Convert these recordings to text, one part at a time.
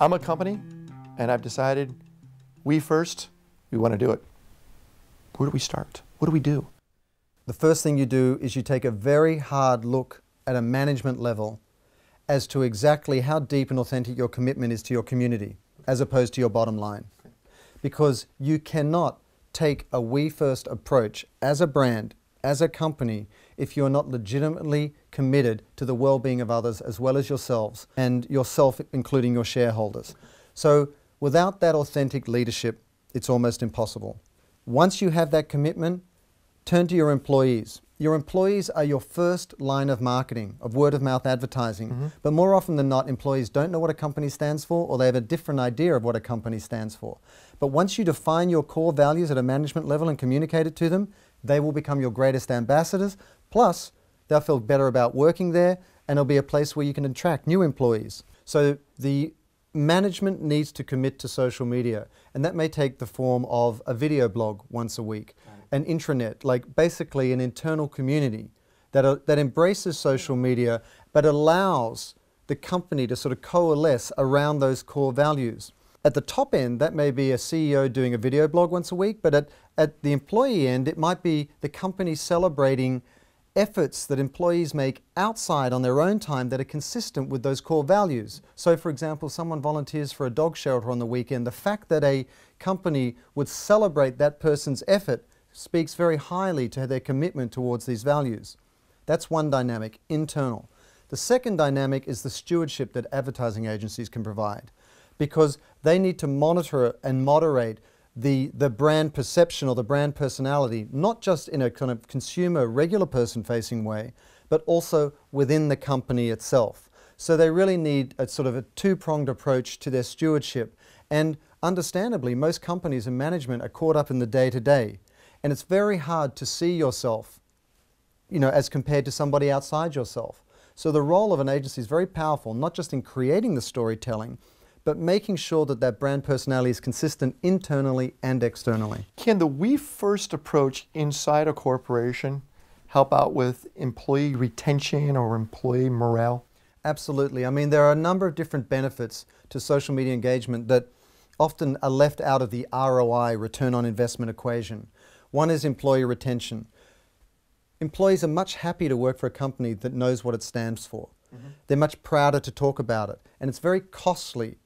I'm a company, and I've decided we want to do it. Where do we start? What do we do? The first thing you do is you take a very hard look at a management level as to exactly how deep and authentic your commitment is to your community, as opposed to your bottom line. Because you cannot take a we first approach as a brand, as a company, if you're not legitimately committed to the well-being of others as well as yourselves, and yourself including your shareholders. So without that authentic leadership, it's almost impossible. Once you have that commitment, turn to your employees. Your employees are your first line of marketing, of word-of-mouth advertising. But more often than not, employees don't know what a company stands for, or they have a different idea of what a company stands for. But once you define your core values at a management level and communicate it to them, they will become your greatest ambassadors. Plus, they'll feel better about working there, and it'll be a place where you can attract new employees. So the management needs to commit to social media, and that may take the form of a video blog once a week, an intranet, like basically an internal community that embraces social media but allows the company to sort of coalesce around those core values. At the top end, that may be a CEO doing a video blog once a week, but at the employee end, it might be the company celebrating efforts that employees make outside on their own time that are consistent with those core values. So for example, someone volunteers for a dog shelter on the weekend. The fact that a company would celebrate that person's effort speaks very highly to their commitment towards these values. That's one dynamic, internal. The second dynamic is the stewardship that advertising agencies can provide, because they need to monitor and moderate the brand perception or the brand personality, not just in a kind of consumer, regular person-facing way, but also within the company itself. So they really need a sort of a two-pronged approach to their stewardship. And understandably, most companies and management are caught up in the day-to-day. And it's very hard to see yourself, as compared to somebody outside yourself. So the role of an agency is very powerful, not just in creating the storytelling, but making sure that that brand personality is consistent internally and externally. Can the we first approach inside a corporation help out with employee retention or employee morale? Absolutely. I mean, there are a number of different benefits to social media engagement that often are left out of the ROI, return on investment equation. One is employee retention. Employees are much happier to work for a company that knows what it stands for. They're much prouder to talk about it. And it's very costly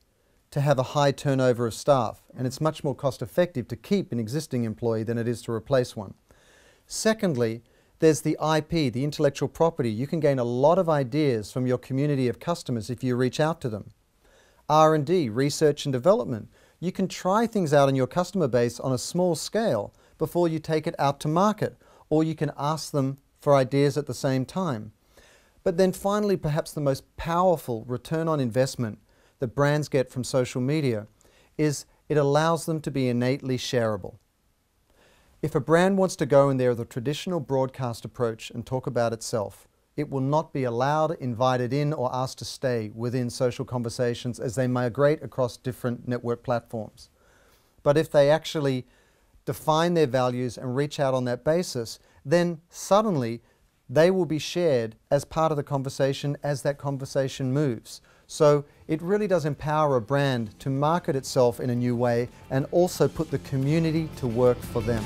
to have a high turnover of staff. And it's much more cost effective to keep an existing employee than it is to replace one. Secondly, there's the IP, the intellectual property. You can gain a lot of ideas from your community of customers if you reach out to them. R&D, research and development. You can try things out in your customer base on a small scale before you take it out to market, or you can ask them for ideas at the same time. But then finally, perhaps the most powerful return on investment that brands get from social media is it allows them to be innately shareable. If a brand wants to go in there with a traditional broadcast approach and talk about itself, it will not be allowed, invited in, or asked to stay within social conversations as they migrate across different network platforms. But if they actually define their values and reach out on that basis, then suddenly they will be shared as part of the conversation as that conversation moves. So it really does empower a brand to market itself in a new way and also put the community to work for them.